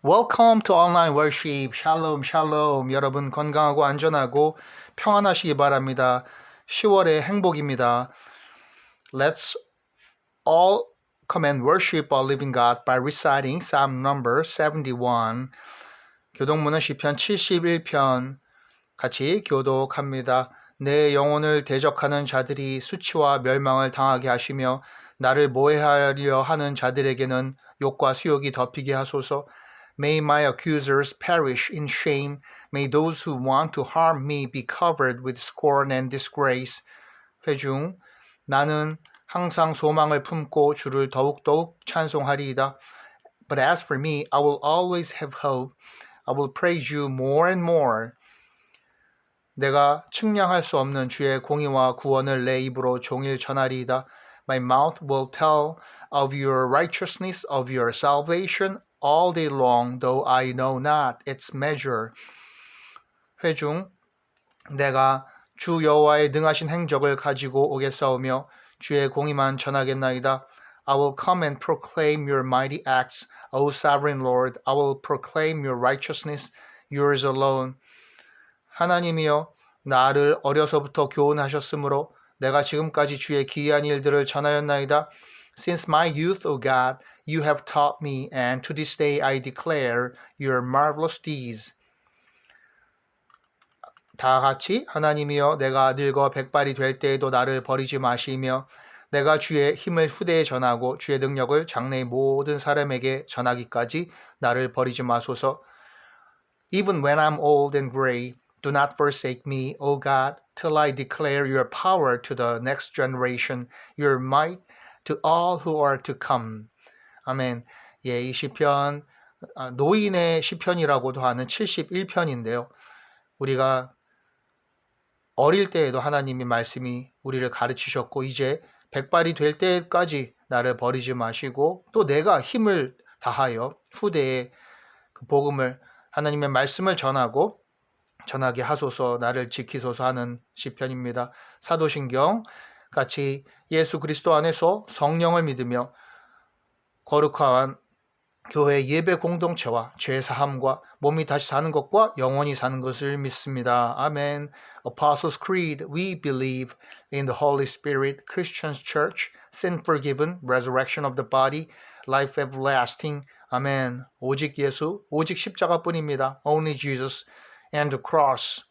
Welcome to online worship. 샬롬, 샬롬. 여러분 건강하고 안전하고 평안하시기 바랍니다. 10월의 행복입니다. Let's all come and worship our living God by reciting Psalm number 71. 교독문은 시편 71편 같이 교독합니다. 내 영혼을 대적하는 자들이 수치와 멸망을 당하게 하시며 나를 모해하려 하는 자들에게는 욕과 수욕이 덮이게 하소서. May my accusers perish in shame. May those who want to harm me be covered with scorn and disgrace. 회중, 나는 항상 소망을 품고 주를 더욱더욱 찬송하리이다. But as for me, I will always have hope. I will praise you more and more. 내가 측량할 수 없는 주의 공의와 구원을 내 입으로 종일 전하리이다. My mouth will tell of your righteousness, of your salvation, all day long, though I know not its measure. 회중, 내가 주 여호와의 능하신 행적을 가지고 오겠사오며 주의 공의만 전하겠나이다. I will come and proclaim your mighty acts, O sovereign Lord. I will proclaim your righteousness, yours alone. 하나님이여, 나를 어려서부터 교훈하셨으므로 내가 지금까지 주의 기이한 일들을 전하였나이다. Since my youth, O God, you have taught me, and to this day I declare your marvelous deeds. 다 같이 하나님이여 내가 늙어 백발이 될 때에도 나를 버리지 마시며 내가 주의 힘을 후대에 전하고 주의 능력을 장래의 모든 사람에게 전하기까지 나를 버리지 마소서. Even when I'm old and gray, do not forsake me, O God, till I declare your power to the next generation, your might to all who are to come. 아멘. 예, 이 시편 노인의 시편이라고도 하는 71편인데요. 우리가 어릴 때에도 하나님의 말씀이 우리를 가르치셨고 이제 백발이 될 때까지 나를 버리지 마시고 또 내가 힘을 다하여 후대에 그 복음을 하나님의 말씀을 전하게 하소서, 나를 지키소서 하는 시편입니다. 사도신경 같이 예수 그리스도 안에서 성령을 믿으며 거룩한 교회 예배 공동체와 죄 사함과 몸이 다시 사는 것과 영원히 사는 것을 믿습니다. 아멘. Apostles' Creed, we believe in the Holy Spirit, Christian Church, sin forgiven, resurrection of the body, life everlasting. 아멘. 오직 예수, 오직 십자가뿐입니다. Only Jesus and the cross.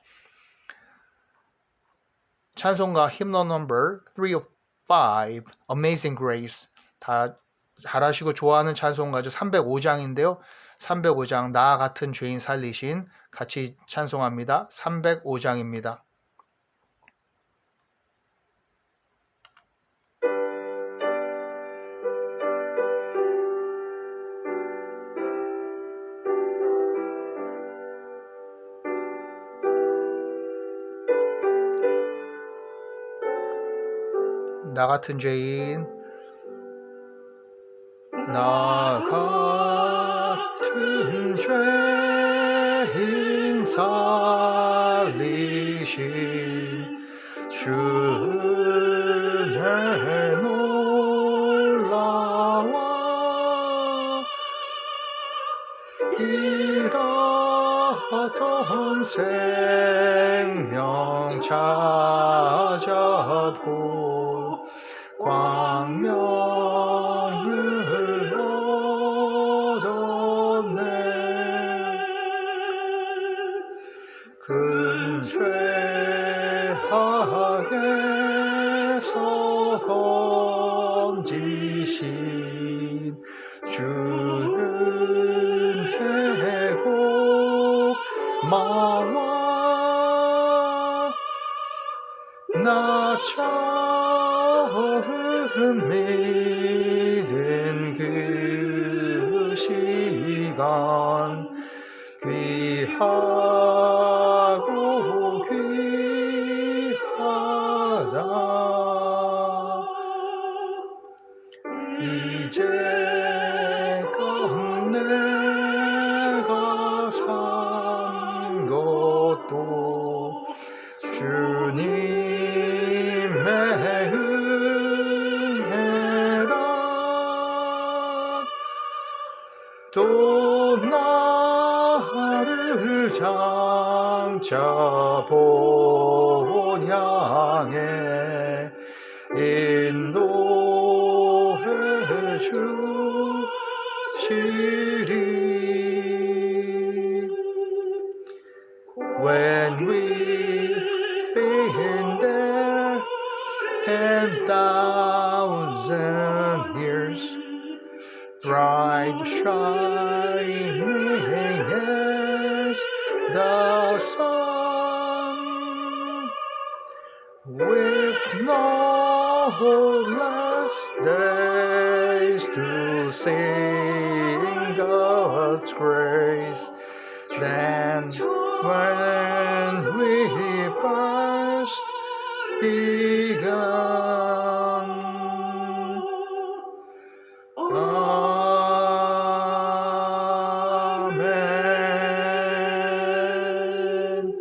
찬송가 hymnal number 305, Amazing Grace. 다 잘하시고 좋아하는 찬송가죠. 305장인데요. 305장 나 같은 죄인 살리신 같이 찬송합니다. 305장입니다. 나 같은 죄인 나 같은 죄인 살리신 주의 놀라와 잃었던 생명 찾았고 광명을 얻었네. 큰 죄악에서 건지신 주는 해고 마와 나 처음 믿은 그 시간 귀하고 귀하다. 이제껏 내가 산 것도 주님의 은혜라. 또 나 장차 본향에 인도해 주시리. When we've been there 10,000 years, bright shining as the sun, with no less days to sing God's grace than when we first begun. Amen.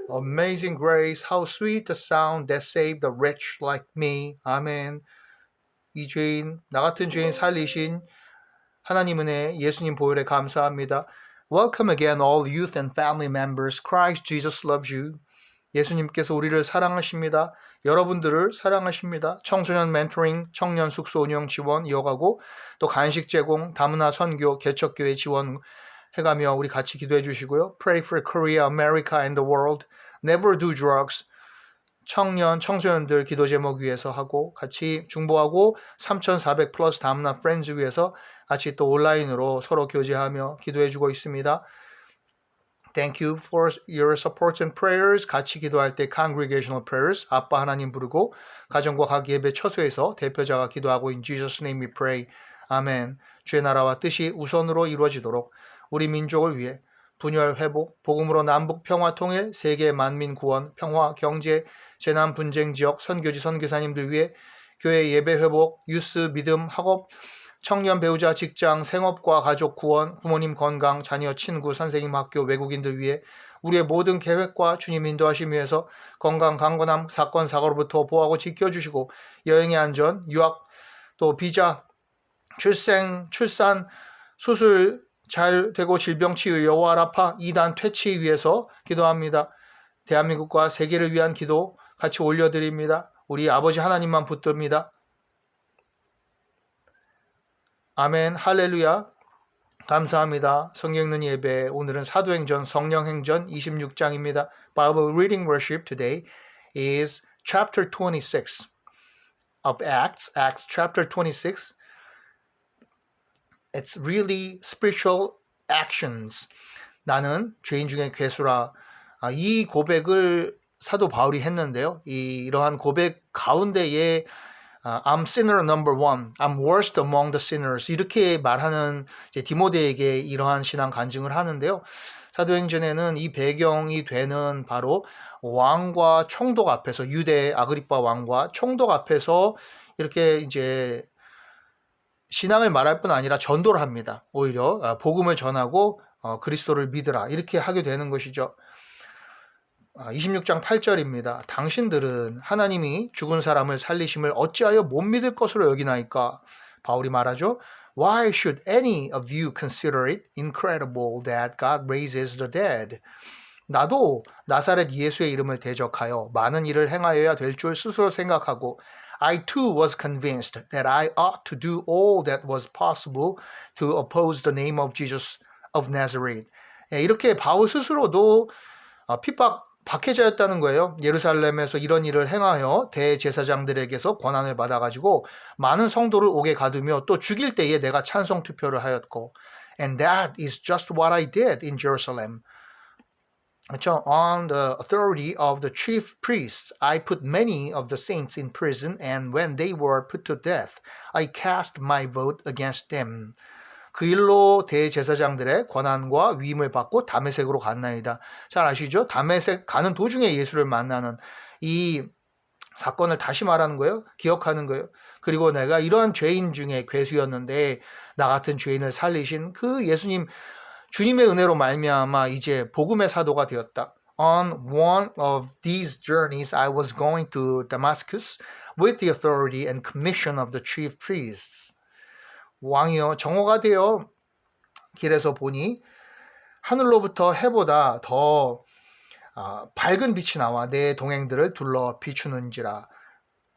Amazing grace, how sweet the sound that saved a wretch like me. 아멘. 이 죄인, 나 같은 죄인 살리신 하나님 은혜, 예수님 보혈에 감사합니다. Welcome again all youth and family members. Christ Jesus loves you. 예수님께서 우리를 사랑하십니다. 여러분들을 사랑하십니다. 청소년 멘토링, 청년 숙소 운영 지원 이어가고 또 간식 제공, 다문화 선교, 개척교회 지원해가며 우리 같이 기도해 주시고요. Pray for Korea, America and the world. Never do drugs. 청소년들 기도 제목 위해서 하고 같이 중보하고 3,400 플러스 다문화 프렌즈 위해서 같이 또 온라인으로 서로 교제하며 기도해주고 있습니다. Thank you for your support and prayers. 같이 기도할 때 congregational prayers, 아빠 하나님 부르고 가정과 각 예배 처소에서 대표자가 기도하고 in Jesus name we pray. 아멘. 주의 나라와 뜻이 우선으로 이루어지도록 우리 민족을 위해 분열 회복, 복음으로 남북 평화 통일, 세계 만민 구원, 평화, 경제, 재난 분쟁 지역, 선교지 선교사님들 위해 교회 예배 회복, 유스 믿음, 학업, 청년 배우자 직장, 생업과 가족 구원, 부모님 건강, 자녀 친구, 선생님 학교, 외국인들 위해 우리의 모든 계획과 주님 인도하심 위해서 건강, 강건함, 사건, 사고로부터 보호하고 지켜주시고 여행의 안전, 유학, 또 비자, 출산, 수술 잘 되고 질병 치유, 여호와 라파, 이단 퇴치 위해서 기도합니다. 대한민국과 세계를 위한 기도 같이 올려드립니다. 우리 아버지 하나님만 붙듭니다. 아멘, 할렐루야. 감사합니다. 성경 읽는 예배, 오늘은 사도행전 성령행전 26장입니다. Bible reading worship today is chapter 26 of Acts chapter 26. It's really spiritual actions. 나는 죄인 중에 괴수라. 이 고백을 사도 바울이 했는데요. 이러한 고백 가운데에 I'm sinner number one. I'm worst among the sinners. 이렇게 말하는 이제 디모데에게 이러한 신앙 간증을 하는데요. 사도행전에는 이 배경이 되는 바로 왕과 총독 앞에서 유대 아그리빠 왕과 총독 앞에서 이렇게 이제 신앙을 말할 뿐 아니라 전도를 합니다. 오히려 복음을 전하고 그리스도를 믿으라 이렇게 하게 되는 것이죠. 26장 8절입니다. 당신들은 하나님이 죽은 사람을 살리심을 어찌하여 못 믿을 것으로 여기나이까? 바울이 말하죠. Why should any of you consider it incredible that God raises the dead? 나도 나사렛 예수의 이름을 대적하여 많은 일을 행하여야 될 줄 스스로 생각하고 I too was convinced that I ought to do all that was possible to oppose the name of Jesus of Nazareth. 이렇게 바울 스스로도 박해자였다는 거예요. 예루살렘에서 이런 일을 행하여 대제사장들에게서 권한을 받아가지고 많은 성도를 옥에 가두며 또 죽일 때에 내가 찬성 투표를 하였고 And that is just what I did in Jerusalem. 그렇죠? On the authority of the chief priests, I put many of the saints in prison, and when they were put to death, I cast my vote against them. 그 일로 대제사장들의 권한과 위임을 받고 다메섹으로 갔나이다. 잘 아시죠? 다메섹 가는 도중에 예수를 만나는 이 사건을 다시 말하는 거예요. 기억하는 거예요. 그리고 내가 이러한 죄인 중에 괴수였는데 나 같은 죄인을 살리신 그 예수님 주님의 은혜로 말미암아 이제 복음의 사도가 되었다. On one of these journeys, I was going to Damascus with the authority and commission of the chief priests. 왕이여 정오가 되어 길에서 보니 하늘로부터 해보다 더 밝은 빛이 나와 내 동행들을 둘러 비추는지라.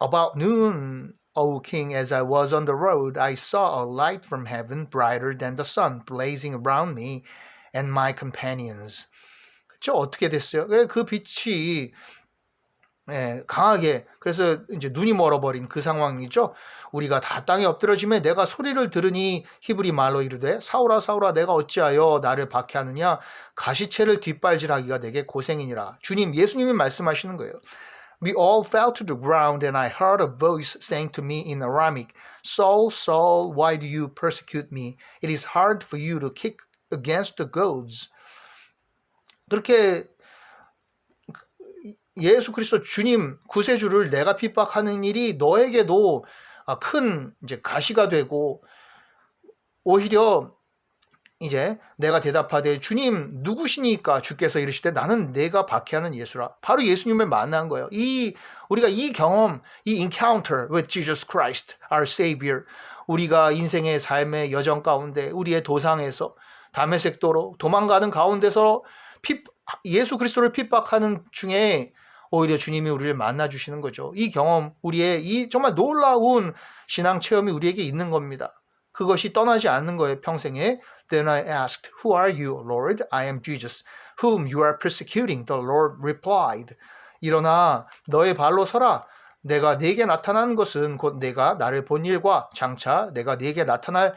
About noon, O king, as I was on the road, I saw a light from heaven brighter than the sun blazing around me and my companions. 그쵸? 어떻게 됐어요? 그 빛이 강하게, 그래서 이제 눈이 멀어버린 그 상황이죠. 우리가 다 땅에 엎드러짐에 내가 소리를 들으니 히브리 말로 이르되 사울아 사울아 내가 어찌하여 나를 박해하느냐 가시채를 뒷발질하기가 내게 고생이니라. 주님, 예수님이 말씀하시는 거예요. We all fell to the ground and I heard a voice saying to me in Aramaic, Saul, Saul, why do you persecute me? It is hard for you to kick against the goads. 그렇게 예수 그리스도 주님 구세주를 내가 핍박하는 일이 너에게도 큰 이제 가시가 되고, 오히려 이제 내가 대답하되 주님 누구시니까 주께서 이르시되 나는 내가 박해하는 예수라. 바로 예수님을 만난 거예요. 우리가 이 경험, 이 encounter with Jesus Christ, our Savior, 우리가 인생의 삶의 여정 가운데 우리의 도상에서 다메섹 도로 도망가는 가운데서 예수 그리스도를 핍박하는 중에 오히려 주님이 우리를 만나주시는 거죠. 이 경험, 우리의 이 정말 놀라운 신앙 체험이 우리에게 있는 겁니다. 그것이 떠나지 않는 거예요, 평생에. Then I asked, Who are you, Lord? I am Jesus, whom you are persecuting. The Lord replied, 일어나 너의 발로 서라. 내가 네게 나타난 것은 곧 내가 나를 본 일과 장차 내가 네게 나타날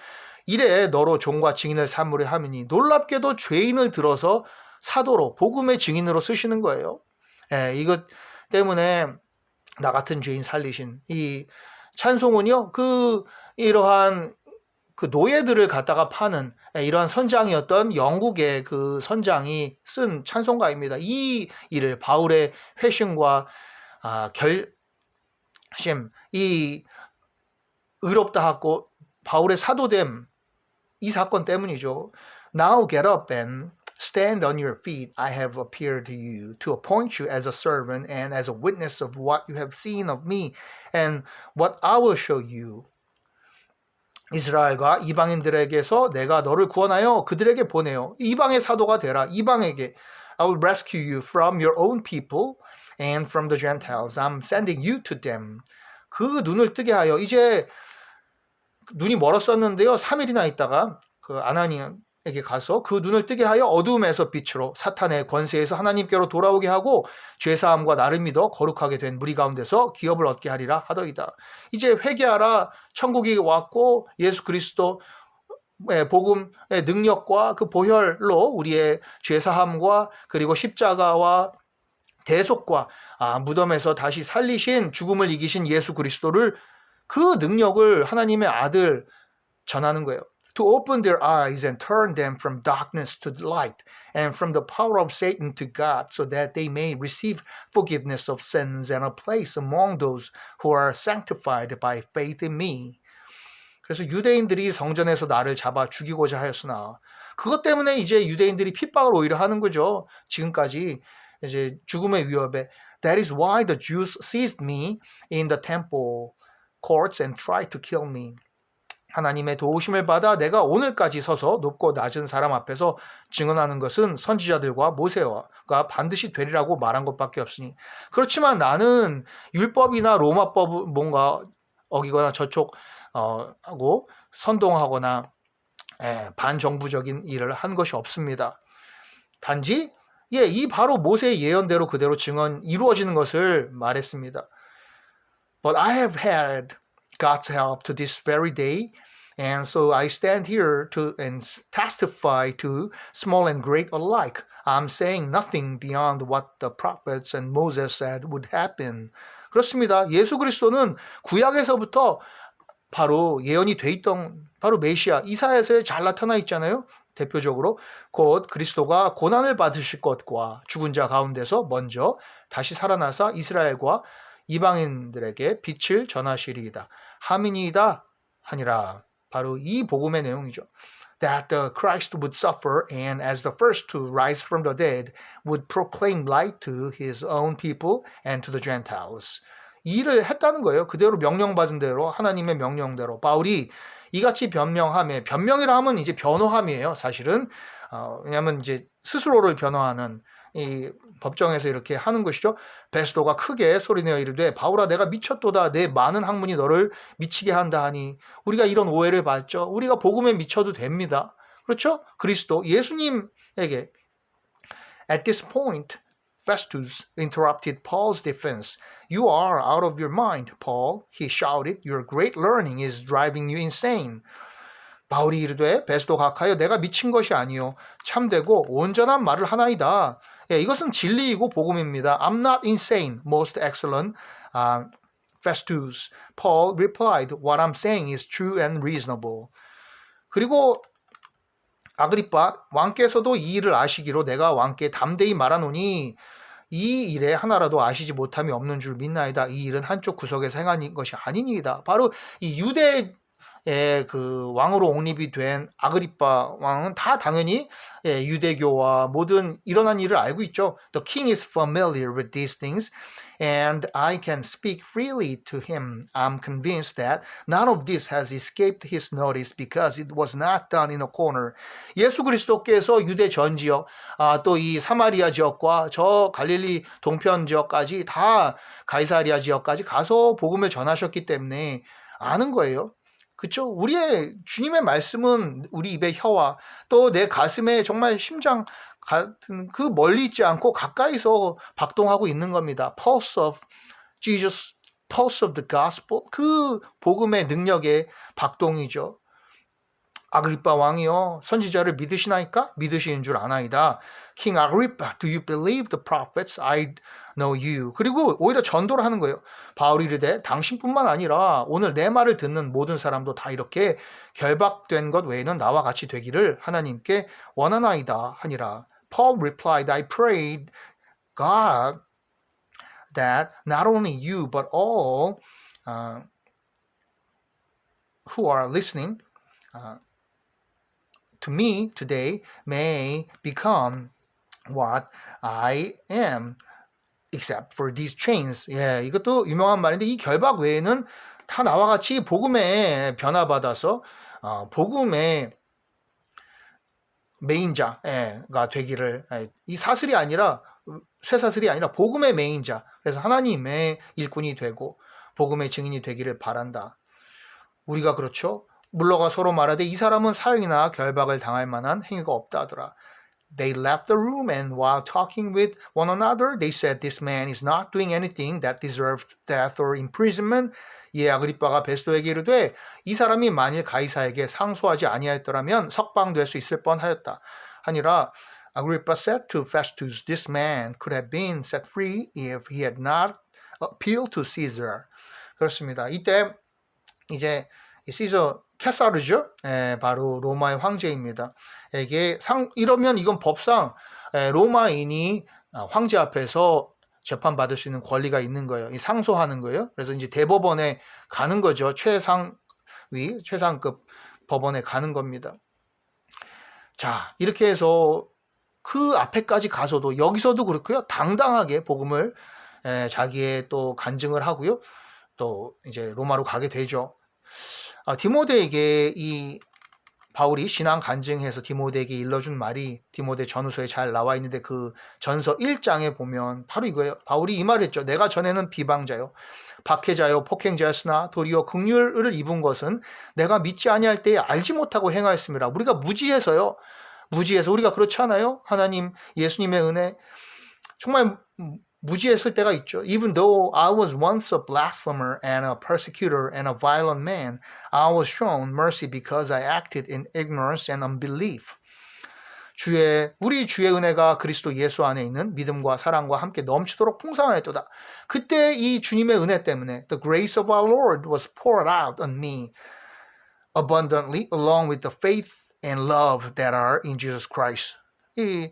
일에 너로 종과 증인을 삼으려 함이니. 놀랍게도 죄인을 들어서 사도로 복음의 증인으로 쓰시는 거예요. 이것 때문에 나 같은 죄인 살리신 이 찬송은요, 이러한 그 노예들을 갖다가 파는 이러한 선장이었던 영국의 그 선장이 쓴 찬송가입니다. 이 일을 바울의 회심과 결심, 이 의롭다 하고 바울의 사도됨, 이 사건 때문이죠. Now get up and stand on your feet. I have appeared to you to appoint you as a servant and as a witness of what you have seen of me and what I will show you. 이스라엘과 이방인들에게서 내가 너를 구원하여 그들에게 보내요. 이방의 사도가 되라. 이방에게 I will rescue you from your own people and from the Gentiles. I'm sending you to them. 그 눈을 뜨게 하여, 이제 눈이 멀었었는데요. 3일이나 있다가 그 아나니에게 가서 그 눈을 뜨게 하여 어두움에서 빛으로 사탄의 권세에서 하나님께로 돌아오게 하고 죄사함과 나를 믿어 거룩하게 된 무리 가운데서 기업을 얻게 하리라 하더이다. 이제 회개하라. 천국이 왔고 예수 그리스도 복음의 능력과 그 보혈로 우리의 죄사함과 그리고 십자가와 대속과 무덤에서 다시 살리신, 죽음을 이기신 예수 그리스도를, 그 능력을 하나님의 아들 전하는 거예요. To open their eyes and turn them from darkness to light and from the power of Satan to God, so that they may receive forgiveness of sins and a place among those who are sanctified by faith in me. 그래서 유대인들이 성전에서 나를 잡아 죽이고자 하였으나, 그것 때문에 이제 유대인들이 핍박을 오히려 하는 거죠. 지금까지 이제 죽음의 위협에. That is why the Jews seized me in the temple courts and tried to kill me. 하나님의 도우심을 받아 내가 오늘까지 서서 높고 낮은 사람 앞에서 증언하는 것은 선지자들과 모세가 반드시 되리라고 말한 것밖에 없으니. 그렇지만 나는 율법이나 로마법 뭔가 어기거나 저촉 하고 선동하거나 반정부적인 일을 한 것이 없습니다. 단지 이 바로 모세의 예언대로 그대로 증언 이루어지는 것을 말했습니다. But I have had God's help to this very day, and so I stand here and testify to small and great alike. I'm saying nothing beyond what the prophets and Moses said would happen. 그렇습니다. 예수 그리스도는 구약에서부터 바로 예언이 돼 있던 바로 메시아, 이사야서에 잘 나타나 있잖아요. 대표적으로 곧 그리스도가 고난을 받으실 것과 죽은 자 가운데서 먼저 다시 살아나사 이스라엘과 이방인들에게 빛을 전하시리이다. 하민이이다 하니라. 바로 이 복음의 내용이죠. That the Christ would suffer and as the first to rise from the dead would proclaim light to his own people and to the Gentiles. 이 일을 했다는 거예요. 그대로 명령받은 대로, 하나님의 명령대로 바울이 이같이 변명함에, 변명이라 하면 이제 변호함이에요. 사실은 왜냐하면 이제 스스로를 변호하는 이 법정에서 이렇게 하는 것이죠. 베스도가 크게 소리내어 이르되 바울아 내가 미쳤도다. 내 많은 학문이 너를 미치게 한다 하니. 우리가 이런 오해를 받죠. 우리가 복음에 미쳐도 됩니다. 그렇죠? 그리스도 예수님에게 At this point, Festus interrupted Paul's defense. You are out of your mind, Paul, he shouted. Your great learning is driving you insane. 바울이 이르되 베스도 각하여 내가 미친 것이 아니요 참되고 온전한 말을 하나이다. 예, 이것은 진리이고 복음입니다. I'm not insane, most excellent Festus. Paul replied, What I'm saying is true and reasonable. 그리고 아그리빠 왕께서도 이 일을 아시기로 내가 왕께 담대히 말하노니 이 일에 하나라도 아시지 못함이 없는 줄 믿나이다. 이 일은 한쪽 구석에서 행한 것이 아니니이다. 바로 이 유대의 그 왕으로 옹립이 된 아그리빠 왕은 다 당연히 유대교와 모든 일어난 일을 알고 있죠. The king is familiar with these things and I can speak freely to him. I'm convinced that none of this has escaped his notice because it was not done in a corner. 예수 그리스도께서 유대 전 지역, 또 이 사마리아 지역과 저 갈릴리 동편 지역까지 다 가이사리아 지역까지 가서 복음을 전하셨기 때문에 아는 거예요. 그렇죠? 우리의 주님의 말씀은 우리 입의 혀와 또 내 가슴에 정말 심장 같은 그 멀리 있지 않고 가까이서 박동하고 있는 겁니다. Pulse of Jesus, pulse of the gospel. 그 복음의 능력의 박동이죠. 아그리빠 왕이요 선지자를 믿으시나이까? 믿으시는 줄 아나이다. King Agrippa, do you believe the prophets? I know you. 그리고 오히려 전도를 하는 거예요. 바울이 이르되 당신뿐만 아니라 오늘 내 말을 듣는 모든 사람도 다 이렇게 결박된 것 외에는 나와 같이 되기를 하나님께 원하나이다 하니라. Paul replied, I prayed God that not only you but all who are listening to me today may become what I am except for these chains. 예, 이것도 유명한 말인데 이 결박 외에는 다 나와 같이 복음에 변화받아서 복음의 메인자가 되기를, 이 사슬이 아니라 쇠사슬이 아니라 복음의 메인자, 그래서 하나님의 일꾼이 되고 복음의 증인이 되기를 바란다. 우리가 그렇죠? 물러가 서로 말하되 이 사람은 사형이나 결박을 당할 만한 행위가 없다 하더라. They left the room and while talking with one another, they said this man is not doing anything that deserved death or imprisonment. 예, 아그리빠가 베스도에게 이르되 이 사람이 만일 가이사에게 상소하지 아니하였더라면 석방될 수 있을 뻔하였다 하니라. Agrippa said to Festus, this man could have been set free if he had not appealed to Caesar. 그렇습니다. 이때 이제 시저 케사르죠. 바로 로마의 황제입니다. 이러면 이건 법상 로마인이 황제 앞에서 재판받을 수 있는 권리가 있는 거예요. 상소하는 거예요. 그래서 이제 대법원에 가는 거죠. 최상급 법원에 가는 겁니다. 자, 이렇게 해서 그 앞에까지 가서도 여기서도 그렇고요. 당당하게 복음을 자기의 또 간증을 하고요. 또 이제 로마로 가게 되죠. 디모데에게 이 바울이 신앙 간증해서 디모데에게 일러준 말이 디모데 전후서에 잘 나와 있는데 그 전서 1장에 보면 바로 이거예요. 바울이 이 말을 했죠. 내가 전에는 비방자요 박해자요 폭행자였으나 도리어 긍휼을 입은 것은 내가 믿지 아니할 때에 알지 못하고 행하였습니다. 우리가 무지해서 우리가 그렇지 않아요? 하나님 예수님의 은혜 정말 무지했을 때가 있죠. Even though I was once a blasphemer and a persecutor and a violent man, I was shown mercy because I acted in ignorance and unbelief. 우리 주의 은혜가 그리스도 예수 안에 있는 믿음과 사랑과 함께 넘치도록 풍성하였도다. 그때 이 주님의 은혜 때문에 The grace of our Lord was poured out on me abundantly along with the faith and love that are in Jesus Christ. 이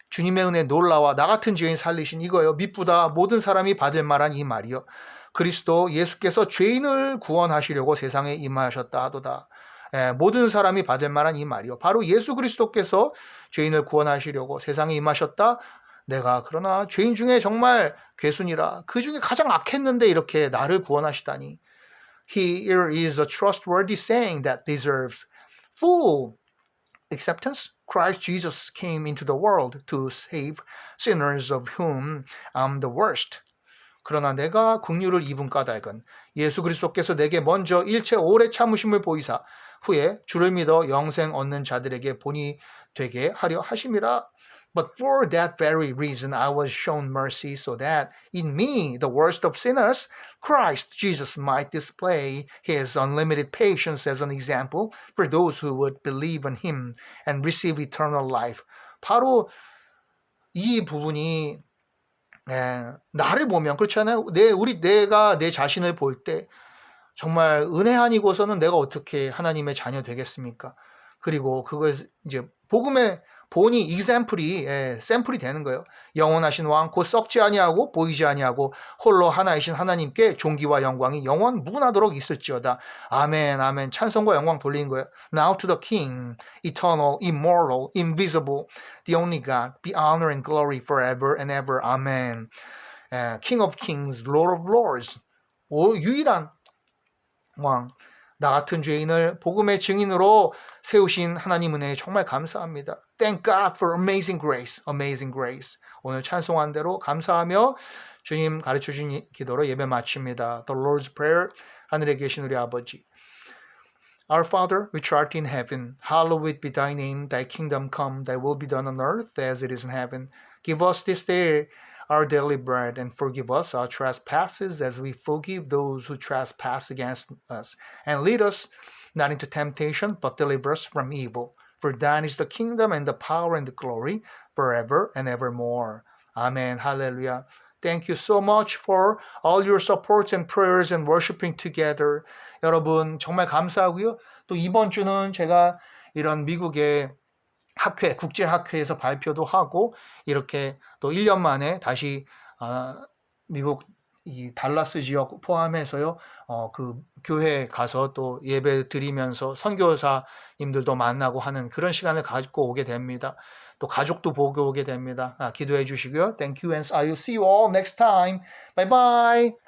주님의 은혜 놀라와 나 같은 죄인 살리신 이거예요. 미쁘다 모든 사람이 받을 만한 이 말이요. 그리스도 예수께서 죄인을 구원하시려고 세상에 임하셨다 하도다. 모든 사람이 받을 만한 이 말이요. 바로 예수 그리스도께서 죄인을 구원하시려고 세상에 임하셨다. 내가 그러나 죄인 중에 정말 괴순이라 그 중에 가장 악했는데 이렇게 나를 구원하시다니. Here is a trustworthy saying that deserves full acceptance. Christ Jesus came into the world to save sinners of whom I'm the worst. 그러나 내가 긍휼을 입은 까닭은 예수 그리스도께서 내게 먼저 일체 오래 참으심을 보이사 후에 주를 믿어 영생 얻는 자들에게 본이 되게 하려 하심이라. But for that very reason I was shown mercy, so that in me, the worst of sinners, Christ Jesus might display his unlimited patience as an example for those who would believe in him and receive eternal life. 바로 이 부분이 나를 보면 그렇잖아요. 내가 내 자신을 볼 때 정말 은혜 아니고서는 내가 어떻게 하나님의 자녀 되겠습니까? 그리고 그걸 이제 복음의 본이 example이 샘플이 되는 거예요. 영원하신 왕 곧 썩지 아니하고 보이지 아니하고 홀로 하나이신 하나님께 존귀와 영광이 영원 무궁하도록 있을지어다. 아멘 아멘. 찬송과 영광 돌린 거예요. Now to the King, eternal, immortal, invisible, the only God, be honor and glory forever and ever. 아멘. King of kings, Lord of lords. 유일한 왕. 나 같은 죄인을 복음의 증인으로 세우신 하나님 은혜에 정말 감사합니다. Thank God for amazing grace, amazing grace. 오늘 찬송한 대로 감사하며 주님 가르쳐 주신 기도로 예배 마칩니다. The Lord's Prayer, 하늘에 계신 우리 아버지. Our Father, which art in heaven, hallowed be thy name, thy kingdom come, thy will be done on earth as it is in heaven. Give us this day our daily bread, and forgive us our trespasses as we forgive those who trespass against us. And lead us not into temptation, but deliver us from evil. For thine is the kingdom and the power and the glory forever and evermore. Amen. Hallelujah. Thank you so much for all your supports and prayers and worshiping together. 여러분 정말 감사하고요. 또 이번 주는 제가 이런 미국의 학회, 국제학회에서 발표도 하고 이렇게 또 1년 만에 다시 미국 이 달라스 지역 포함해서요. 그 교회에 가서 또 예배 드리면서 선교사님들도 만나고 하는 그런 시간을 가지고 오게 됩니다. 또 가족도 보고 오게 됩니다. 기도해 주시고요. Thank you and I will see you all next time. Bye bye.